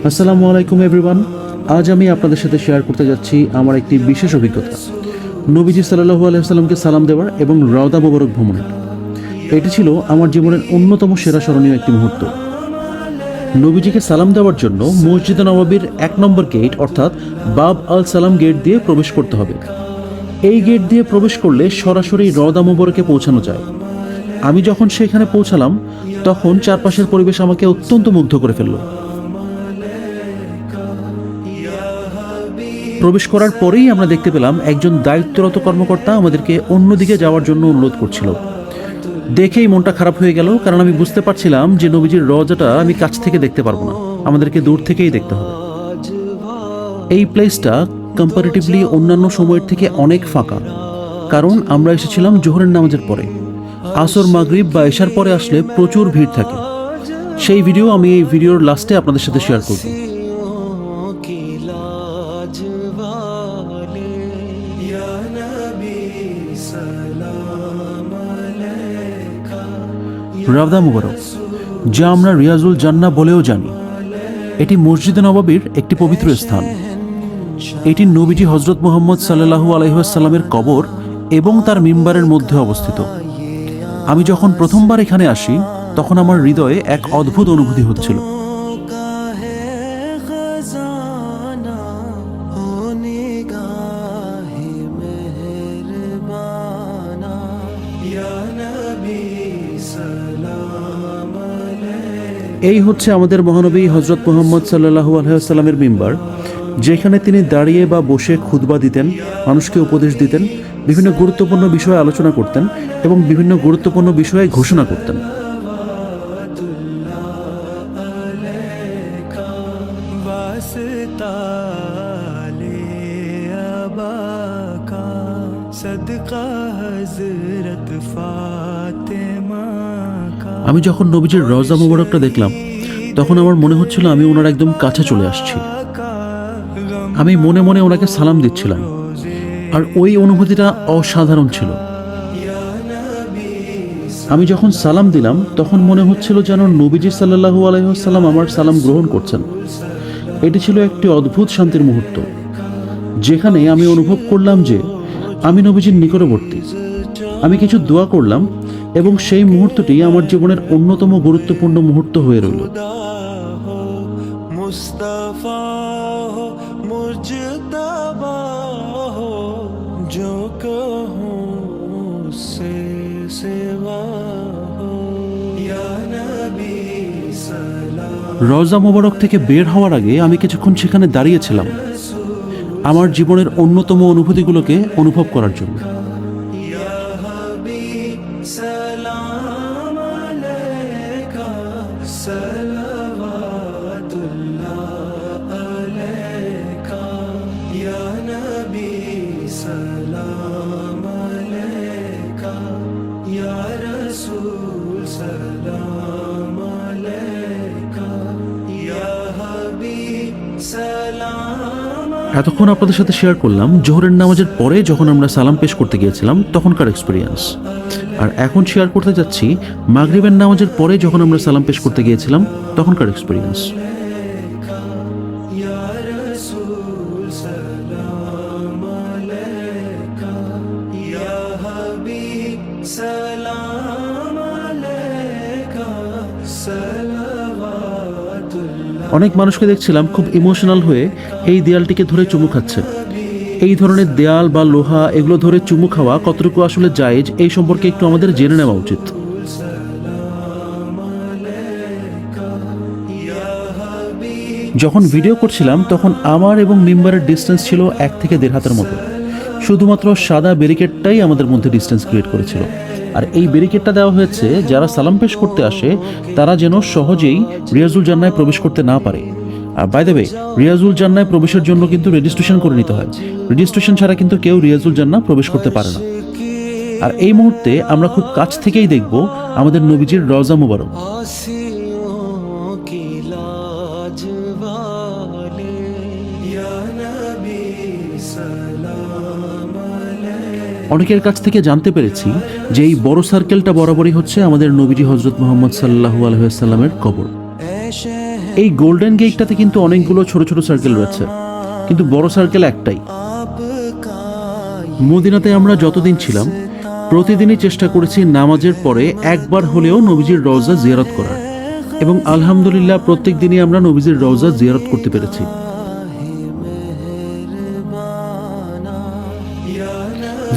আসসালামু আলাইকুম এভরিওয়ান। আজ আমি আপনাদের সাথে শেয়ার করতে যাচ্ছি আমার একটি বিশেষ অভিজ্ঞতা, নবীজি সাল্লাল্লাহু আলাইহি ওয়াসাল্লামকে সালাম দেওয়ার এবং রওদা মোবারক ভ্রমণের। এটি ছিল আমার জীবনের অন্যতম সেরা স্মরণীয় একটি মুহূর্ত। নবীজিকে সালাম দেওয়ার জন্য মসজিদে নববীর ১ নম্বর গেট অর্থাৎ বাব আল সালাম গেট দিয়ে প্রবেশ করতে হবে। এই গেট দিয়ে প্রবেশ করলে সরাসরি রওদা মোবারকে পৌঁছানো যায়। আমি যখন সেখানে পৌঁছালাম তখন চারপাশের পরিবেশ আমাকে অত্যন্ত মুগ্ধ করে ফেলল। প্রবেশ করার পরেই আমরা দেখতে পেলাম একজন দায়িত্বরত কর্মকর্তা আমাদেরকে অন্যদিকে যাওয়ার জন্য অনুরোধ করছিল। দেখেই মনটা খারাপ হয়ে গেল, কারণ আমি বুঝতে পারছিলাম যে নবীজির রওজাটা আমি কাছ থেকে দেখতে পারবো না, আমাদেরকে দূর থেকেই দেখতে হবে। এই প্লেসটা কম্পারেটিভলি অন্যান্য সময়ের থেকে অনেক ফাঁকা, কারণ আমরা এসেছিলাম জোহরের নামাজের পরে। আসর, মাগরিব বা এশার পরে আসলে প্রচুর ভিড় থাকে। সেই ভিডিও আমি এই ভিডিওর লাস্টে আপনাদের সাথে শেয়ার করব। রওদা মুবারক, যা আমরা রিয়াজুল জান্নাহ বলেও জানি, এটি মসজিদে নববীর একটি পবিত্র স্থান। এটি নবীজি হযরত মুহাম্মদ সাল্লাল্লাহু আলাইহি ওয়াসাল্লামের কবর এবং তার মিম্বারের মধ্যে অবস্থিত। আমি যখন প্রথমবার এখানে আসি তখন আমার হৃদয়ে এক অদ্ভুত অনুভূতি হচ্ছিল। এই হচ্ছে আমাদের মহানবী হযরত মুহাম্মদ সাল্লাল্লাহু আলাইহি ওয়াসাল্লামের মিম্বার, যেখানে তিনি দাঁড়িয়ে বা বসে খুতবা দিতেন, মানুষকে উপদেশ দিতেন, বিভিন্ন গুরুত্বপূর্ণ বিষয়ে আলোচনা করতেন এবং বিভিন্ন গুরুত্বপূর্ণ বিষয়ে ঘোষণা করতেন। আমি যখন নবীজির রওজা মুবারকটা দেখলাম তখন আমার মনে হচ্ছিল আমি ওনার একদম কাছে চলে আসছি। আমি মনে মনে ওনাকে সালাম দিচ্ছিলাম, আর ওই অনুভূতিটা অসাধারণ ছিল। আমি যখন সালাম দিলাম তখন মনে হচ্ছিল যেন নবীজি সাল্লাল্লাহু আলাইহি ওয়াসাল্লাম আমার সালাম গ্রহণ করছেন। এটি ছিল একটি অদ্ভুত শান্তির মুহূর্ত, যেখানে আমি অনুভব করলাম যে আমি নবীজির নিকটবর্তী। আমি কিছু দোয়া করলাম এবং সেই মুহূর্তটি আমার জীবনের অন্যতম গুরুত্বপূর্ণ মুহূর্ত হয়ে রইল। রওজা মোবারক থেকে বের হওয়ার আগে আমি কিছুক্ষণ সেখানে দাঁড়িয়েছিলাম আমার জীবনের অন্যতম অনুভূতিগুলোকে অনুভব করার জন্য। এতক্ষণ আপনাদের সাথে শেয়ার করলাম জোহরের নামাজের পরে যখন আমরা সালাম পেশ করতে গিয়েছিলাম তখনকার এক্সপিরিয়েন্স, আর এখন শেয়ার করতে যাচ্ছি মাগরিবের নামাজের পরে যখন আমরা সালাম পেশ করতে গিয়েছিলাম তখনকার এক্সপিরিয়েন্স। অনেক মানুষকে দেখছিলাম খুব ইমোশনাল হয়ে এই দেয়ালটিকে ধরে চুমু খাচ্ছে। এই ধরনের দেয়াল বা লোহা এগুলো ধরে চুমু খাওয়া কতটুকু আসলে জায়েজ এই সম্পর্কে একটু আমাদের জেনে নেওয়া উচিত। যখন ভিডিও করছিলাম তখন আমার এবং মিম্বারের ডিস্টেন্স ছিল 1 থেকে 1.5 হাতের মতো। শুধুমাত্র সাদা ব্যারিকেডটাই আমাদের মধ্যে ডিস্টেন্স ক্রিয়েট করেছিল, আর এই ব্যারিকেডটা দেওয়া হয়েছে যারা সালাম পেশ করতে আসে তারা যেন সহজেই রিয়াজুল জান্নায় প্রবেশ করতে না পারে। আর বাই দ্য ওয়ে, রিয়াজুল জান্নায় প্রবেশের জন্য কিন্তু রেজিস্ট্রেশন করে নিতে হয়। রেজিস্ট্রেশন ছাড়া কিন্তু কেউ রিয়াজুল জান্নাহ প্রবেশ করতে পারে না। আর এই মুহূর্তে আমরা খুব কাছ থেকেই দেখব আমাদের নবীজির রওজা মুবারক। অনেকের কাছ থেকে জানতে পেরেছি যে এই বড় সার্কেলটা বরাবরই হচ্ছে আমাদের নবীজি হযরত মুহাম্মদ সাল্লাল্লাহু আলাইহি ওয়াসাল্লামের কবর। এই গোল্ডেন গেটটাতে কিন্তু অনেকগুলো ছোট ছোট সার্কেল রয়েছে, কিন্তু বড় সার্কেল একটাই। মদিনাতে আমরা যতদিন ছিলাম প্রতিদিনই চেষ্টা করেছি নামাজের পরে একবার হলেও নবীজির রওজা জিয়ারত করার, এবং আলহামদুলিল্লাহ প্রত্যেক দিনই আমরা নবীজির রওজা জিয়ারত করতে পেরেছি।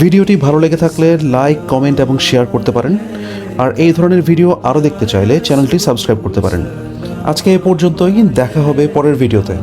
ভিডিওটি ভালো লেগে থাকলে লাইক, কমেন্ট এবং শেয়ার করতে পারেন। আর এই ধরনের ভিডিও আরও দেখতে চাইলে চ্যানেলটি সাবস্ক্রাইব করতে পারেন। আজকে এ পর্যন্তই, দেখা হবে পরের ভিডিওতে।